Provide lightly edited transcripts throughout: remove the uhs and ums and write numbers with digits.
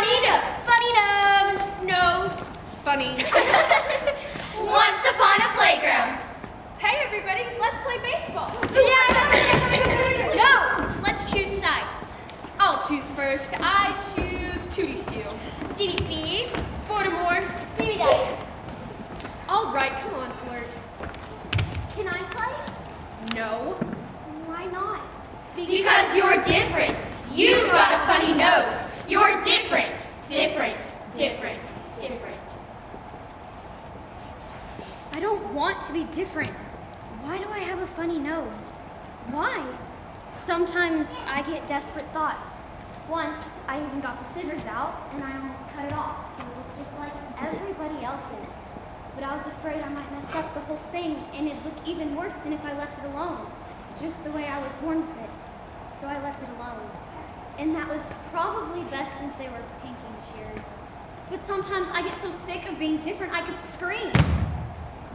Funny nose. Funny nose. Nose. Funny. Once upon a playground. Hey everybody, let's play baseball. Yeah. No, let's choose sides. I'll choose first. I choose Tootie Shoe. DDP. Furthermore. BB Dice. All right, come on, Flirt. Can I play? No. Why not? Because you're different. You've got a funny nose. You're different. Different. Different. Different. I don't want to be different. Why do I have a funny nose? Why? Sometimes I get desperate thoughts. Once, I even got the scissors out and I almost cut it off so it looked just like everybody else's. But I was afraid I might mess up the whole thing and it'd look even worse than if I left it alone, just the way I was born with it. So I left it alone. And that was probably best since they were painting shears. But sometimes I get so sick of being different I could scream.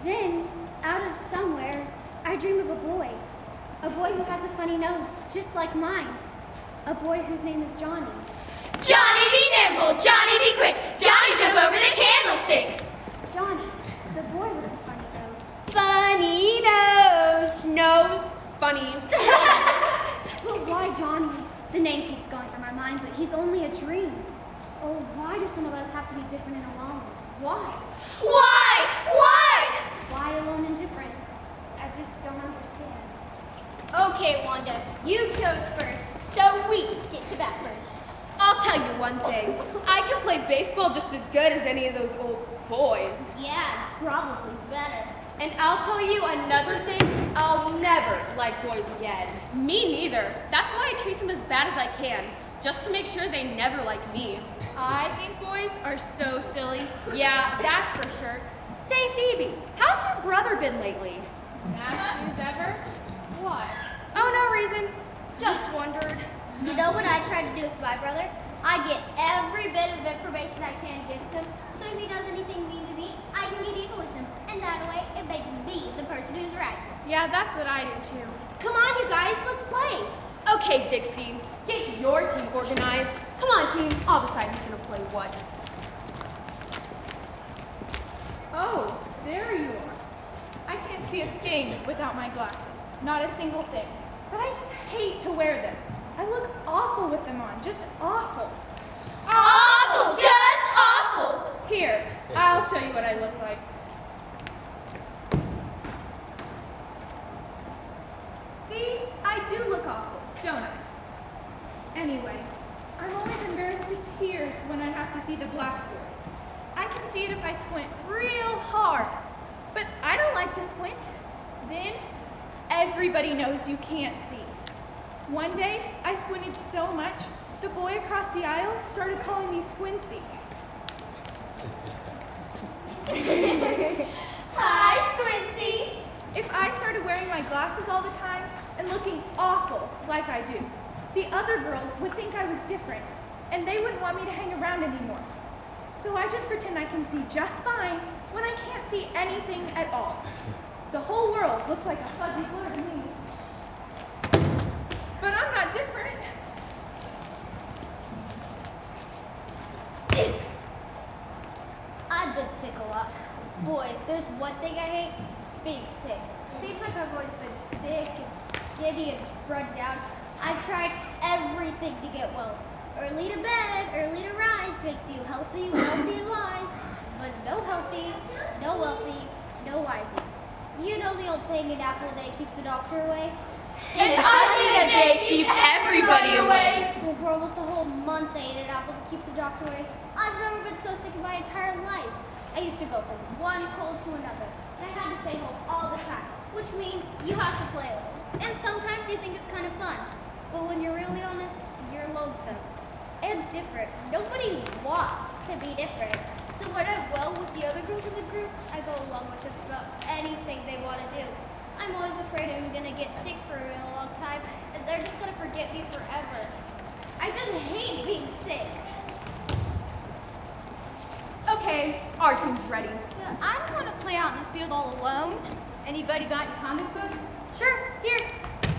Then, out of somewhere, I dream of a boy who has a funny nose, just like mine. A boy whose name is Johnny. Johnny be nimble. Johnny be quick. Johnny jump over the candlestick. Johnny, the boy with a funny nose. Funny nose. Nose. Funny. But why Johnny? The name keeps going through my mind, but he's only a dream. Oh, why do some of us have to be different and alone? Why? Why? Why? Why alone and different? I just don't understand. Okay, Wanda, you chose first, so we get to bat first. I'll tell you one thing. I can play baseball just as good as any of those old boys. Yeah, probably better. And I'll tell you another thing. I'll never like boys again. Me neither. That's why I treat them as bad as I can, just to make sure they never like me. I think boys are so silly. Yeah, that's for sure. Say, Phoebe, how's your brother been lately? Best news ever? What? Oh, no reason. Just wondered. You know what I try to do with my brother? I get every bit of information I can against him, so if he does anything mean to me, I can get even with him. And that way, it makes me the person who's right. Yeah, that's what I do too. Come on, you guys, let's play. Okay, Dixie, get your team organized. Come on, team. I'll decide who's gonna play what. Oh, there you are. I can't see a thing without my glasses. Not a single thing. But I just hate to wear them. I look awful with them on, just awful. Awful! Just awful! Here, I'll show you what I look like. See, I do look awful, don't I? Anyway, I'm always embarrassed to tears when I have to see the blackboard. I can see it if I squint real hard, but I don't like to squint. Then, everybody knows you can't see. One day, I squinted so much, the boy across the aisle started calling me Squincy. Hi, Squincy. If I started wearing my glasses all the time and looking awful like I do, the other girls would think I was different, and they wouldn't want me to hang around anymore. So I just pretend I can see just fine when I can't see anything at all. The whole world looks like a fuzzy blur to me. But I'm not different. I've been sick a lot. Boy, if there's one thing I hate, it's being sick. Seems like I've always been sick and skinny and run down. I've tried everything to get well. Early to bed, early to rise makes you healthy, wealthy, and wise. But no healthy, no wealthy, no wisey. You know the old saying, an apple a day keeps the doctor away? An onion a day keeps everybody away. Well, for almost a whole month I ate an apple to keep the doctor away. I've never been so sick in my entire life. I used to go from one cold to another, and I had to stay home all the time, which means you have to play alone. And sometimes you think it's kind of fun, but when you're really honest, you're lonesome and different. Nobody wants to be different. So when I'm well with the other girls in the group, I go along with just about anything they want to do. I'm always afraid I'm going to get sick for a real long time, and they're just going to forget me forever. I just hate being sick. Okay, our team's ready. I don't want to play out in the field all alone. Anybody got any comic books? Sure, here.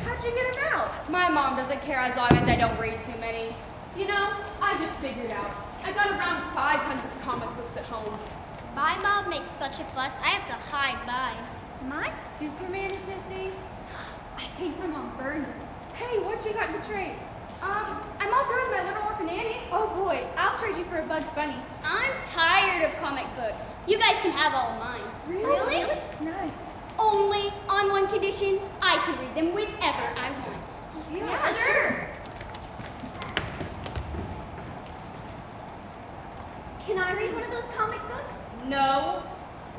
How'd you get them out? My mom doesn't care as long as I don't read too many. You know, I just figured out. I got around 500 comic books at home. My mom makes such a fuss, I have to hide mine. My Superman is missing. I think my mom burned it. Hey, what you got to trade? I'm all through with my Little Orphan Annie. Oh boy, I'll trade you for a Bugs Bunny. I'm tired of comic books. You guys can have all of mine. Really? Nice. Only on one condition, I can read them whenever I want. Yeah, sure. Can I read one of those comic books? No,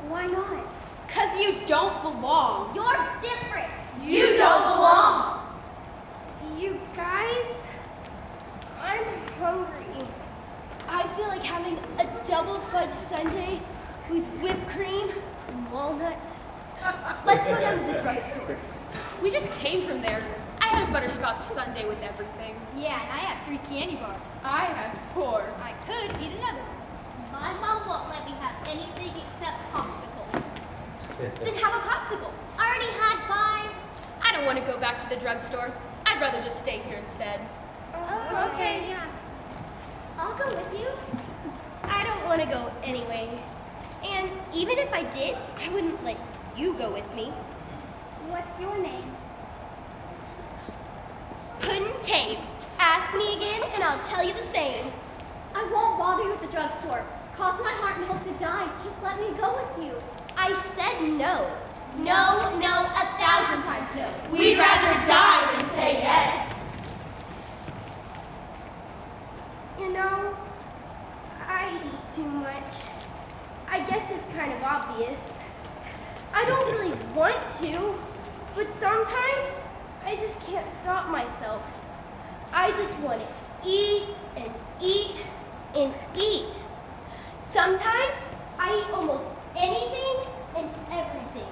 Why not? 'cause you don't belong. You're different. You don't belong. You guys, I'm hungry. I feel like having a double fudge sundae with whipped cream and walnuts. Let's go down to the drugstore. We just came from there. I had a butterscotch sundae with everything. Yeah, and I had 3 candy bars. I had 4. I could eat another one. My mom won't let me have anything except popsicles. Then have a popsicle. I already had 5. I don't want to go back to the drugstore. I'd rather just stay here instead. Oh, okay, yeah. I'll go with you. I don't want to go anyway. And even if I did, I wouldn't let you go with me. What's your name? Puddin'. Ask me again and I'll tell you the same. I won't bother you at the drugstore. Cross my heart and hope to die. Just let me go with you. I said no. No, no, 1,000 times no. We'd rather die than say yes. You know, I eat too much. I guess it's kind of obvious. I don't really want to, but sometimes I just can't stop myself. I just want to eat and eat and eat. Sometimes I eat almost anything and everything.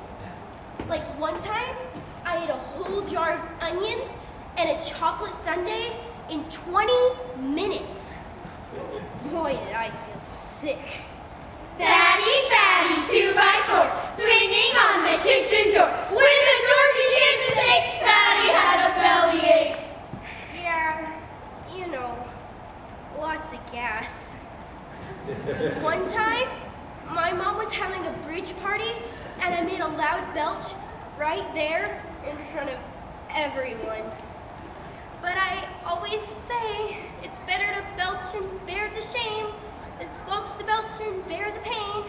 Like one time, I ate a whole jar of onions and a chocolate sundae in 20 minutes. Boy, did I feel sick. Fatty, fatty, 2x4, swinging on the kitchen door. When the door began to shake, Fatty had a bellyache. Yeah, you know, lots of gas. One time, my mom was having a bridge party, and I made a loud belch right there in front of everyone. But I always say it's better to belch and bear the shame than squelch the belch and bear the pain.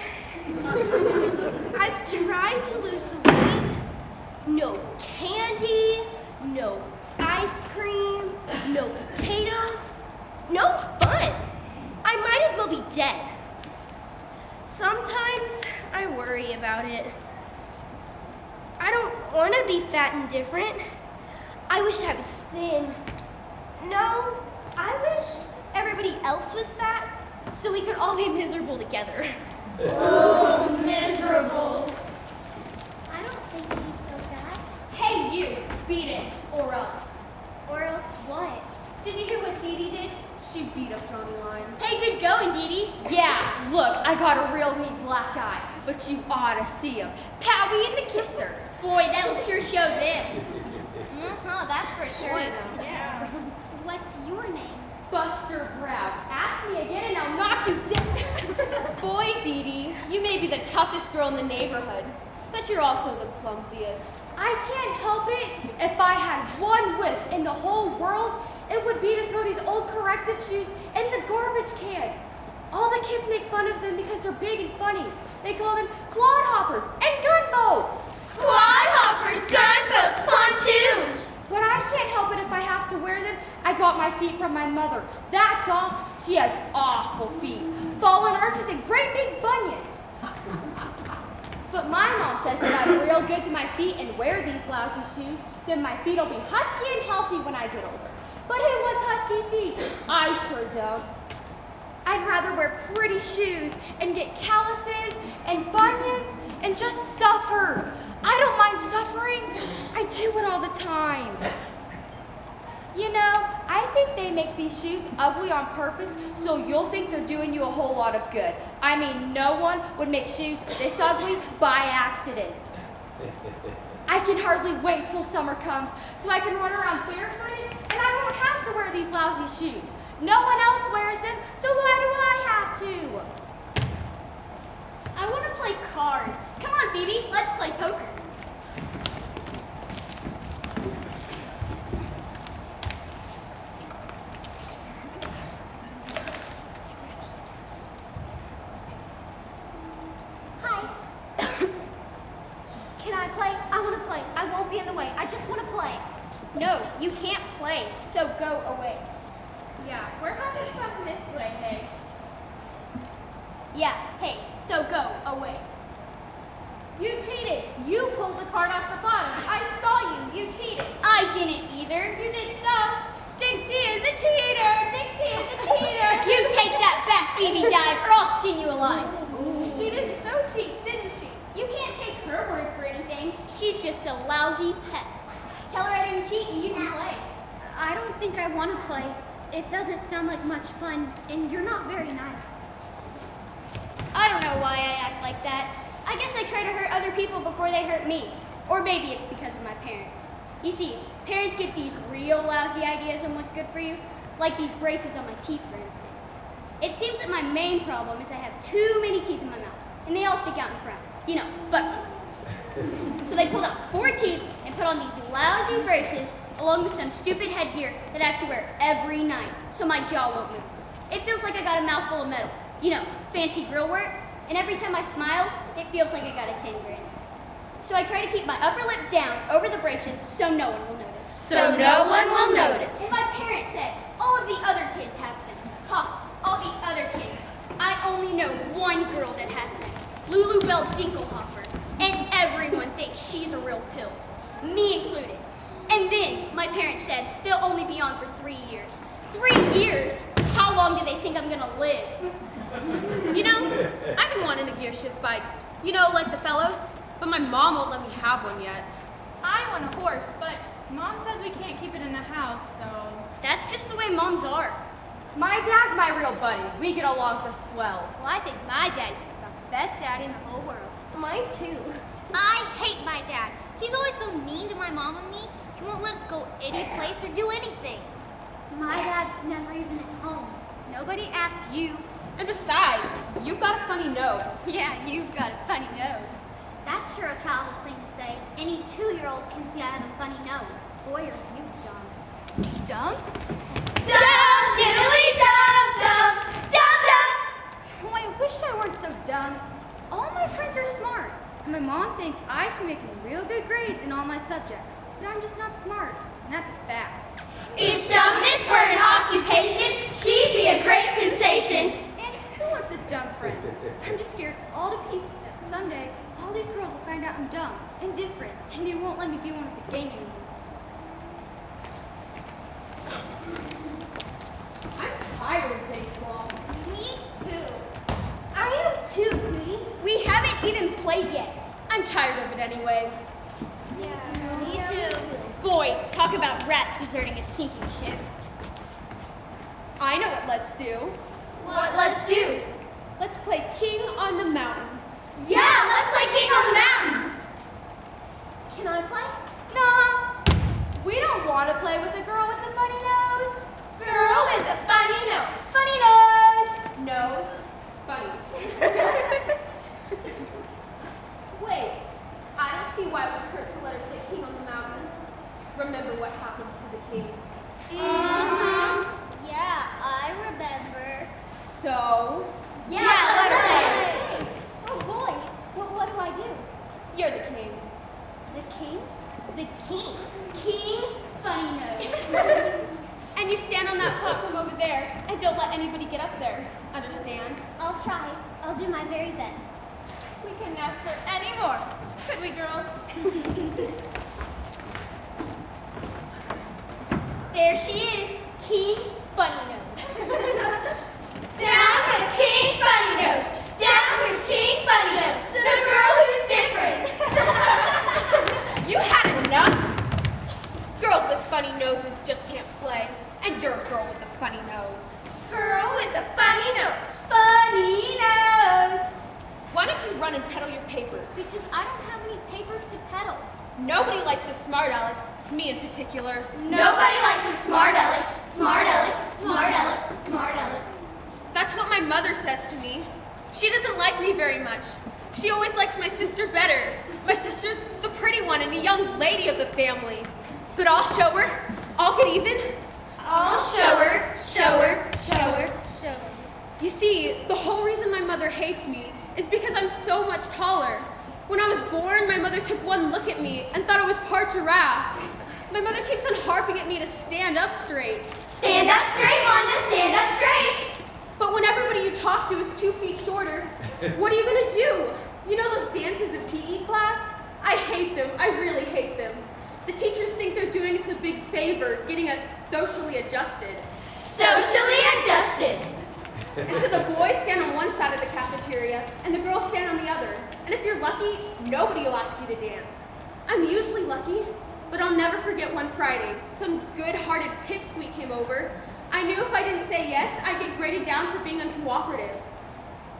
I've tried to lose the weight. No candy, no ice cream, no potatoes, no fun. I might as well be dead. Sometimes I worry about it. I don't want to be fat and different. I wish I was thin. No, I wish everybody else was fat so we could all be miserable together. Oh, miserable. I don't think she's so bad. Hey, you, beat it, or else. Or else what? Did you hear what Dee Dee did? She beat up Johnny Line. Hey, good going, Dee Dee. Yeah, look, I got a real neat black eye, but you ought to see him. Powie and the kisser. Boy, that'll sure show them. That's for sure. Yeah. What's your name? Buster Brown. Ask me again and I'll knock you down. Boy, Dee Dee, you may be the toughest girl in the neighborhood, but you're also the clumsiest. I can't help it. If I had one wish in the whole world, it would be to throw these old corrective shoes in the garbage can. All the kids make fun of them because they're big and funny. They call them clodhoppers and gunboats. Clodhoppers, gunboats, pontoons. But I can't help it if I have to wear them. I got my feet from my mother. That's all. She has awful feet. Fallen arches and great big bunions. But my mom says that I'm real good to my feet and wear these lousy shoes, then my feet will be husky and healthy when I get older. But who wants husky feet? I sure don't. I'd rather wear pretty shoes and get calluses and bunions and just suffer. I don't mind suffering. I do it all the time. You know, I think they make these shoes ugly on purpose so you'll think they're doing you a whole lot of good. I mean, no one would make shoes this ugly by accident. I can hardly wait till summer comes so I can run around barefooted and I won't have to wear these lousy shoes. No one else wears them, so why do I have to? I want to play cards. Come on, Phoebe, let's play poker. Hi. Can I play? I want to play. I won't be in the way. I just want to play. No, you can't play, so go away. Yeah, we're having fun this way, hey. Yeah, hey, so go away. You cheated. You pulled the card off the bottom. I saw you. You cheated. I didn't either. You did so. Dixie is a cheater. Dixie is a cheater. You take that back, Phoebe Dive, or I'll skin you alive. She did so cheat, didn't she? You can't take her word for anything. She's just a lousy pest. Tell her I didn't cheat and you can play. I don't think I want to play. It doesn't sound like much fun, and you're not very nice. I don't know why I act like that. I guess I try to hurt other people before they hurt me. Or maybe it's because of my parents. You see, parents get these real lousy ideas on what's good for you, like these braces on my teeth, for instance. It seems that my main problem is I have too many teeth in my mouth, and they all stick out in front. You know, buck teeth. So they pulled out 4 teeth and put on these lousy braces along with some stupid headgear that I have to wear every night so my jaw won't move. It feels like I got a mouthful of metal. You know, fancy grill work. And every time I smile, it feels like I got a 10 grand. So I try to keep my upper lip down over the braces so no one will notice. So no one will notice. And my parents said, all of the other kids have them. Ha, all the other kids. I only know one girl that has them. Lulu Bell Dinkelhofer. And everyone thinks she's a real pill. Me included. And then my parents said they'll only be on for 3 years. 3 years? How long do they think I'm gonna live? You know, I've been wanting a gear shift bike. You know, like the fellows. But my mom won't let me have one yet. I want a horse, but Mom says we can't keep it in the house, so... That's just the way moms are. My dad's my real buddy. We get along just swell. Well, I think my dad's just the best dad in the whole world. Mine too. I hate my dad. He's always so mean to my mom and me. He won't let us go any place or do anything. My dad's never even at home. Nobody asked you. And besides, you've got a funny nose. Yeah, you've got a funny nose. That's sure a childish thing to say. Any 2-year-old can see I have a funny nose. Boy, are you dumb. Dumb? Dum, diddly dum, dum, dum, dum. Oh, I wish I weren't so dumb. All my friends are smart. And my mom thinks I should be making real good grades in all my subjects. But I'm just not smart. And that's a fact. If dumbness were an occupation, she'd be a great sensation. And who wants a dumb friend? I'm just scared all to pieces that someday all these girls will find out I'm dumb and different, and they won't let me be one of the gang anymore. I'm tired of baseball. Me too. I am too, Tootie. We haven't even played yet. I'm tired of it anyway. Yeah, me too. Boy, talk about rats deserting a sinking ship. I know what let's do. What let's do? Let's play King on the Mountain. Yeah, let's play King on the Mountain. Can I play? No, we don't want to play with a girl with a funny nose. Girl with a funny nose. Funny nose. Nose. Funny. Wait, I don't see why it would hurt to let her play King on the Mountain. Remember what happens to the king. Uh-huh. Yeah, I remember. So, Yeah, let her play. Hey. Oh boy, what do I do? You're the king. The king? The king. King Funny Nose. And you stand on that platform over there and don't let anybody get up there. Understand? I'll try. I'll do my very best. We couldn't ask for any more, could we, girls? There she is, King Funny Nose. Down with King Funny Nose. Down with King Funny Nose. The girl who's different. You had enough? Girls with funny noses just can't play. And you're a girl with a funny nose. Girl with a funny nose. Funny Nose. Why don't you run and peddle your papers? Because I don't have any papers to peddle. Nobody likes a smart aleck. Me in particular. Nobody likes a smart aleck. Smart aleck. Smart aleck, smart aleck. That's what my mother says to me. She doesn't like me very much. She always likes my sister better. My sister's the pretty one and the young lady of the family. But I'll show her. I'll get even. I'll show her, show her, show her, show her. You see, the whole reason my mother hates me is because I'm so much taller. When I was born, my mother took one look at me and thought I was part giraffe. My mother keeps on harping at me to stand up straight. Stand up straight, Wanda, stand up straight. But when everybody you talk to is 2 feet shorter, what are you gonna do? You know those dances in PE class? I hate them, I really hate them. The teachers think they're doing us a big favor, getting us socially adjusted. Socially adjusted. And so the boys stand on one side of the cafeteria, and the girls stand on the other. And if you're lucky, nobody will ask you to dance. I'm usually lucky, but I'll never forget one Friday. Some good-hearted pipsqueak came over. I knew if I didn't say yes, I'd get graded down for being uncooperative.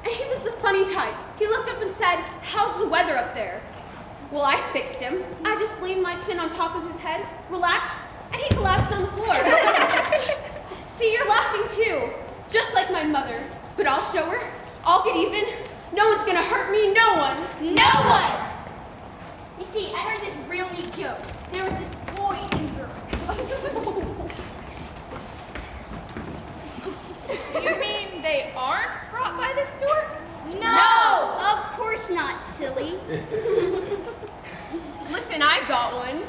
And he was the funny type. He looked up and said, "How's the weather up there?" Well, I fixed him. I just leaned my chin on top of his head, relaxed, and he collapsed on the floor. See, you're laughing too, just like my mother. But I'll show her. I'll get even. No one's gonna hurt me, no one. No one. You see, I heard this real neat joke. There was this boy and girl. You mean they aren't brought by the stork? No! Of course not, silly. Listen, I've got one.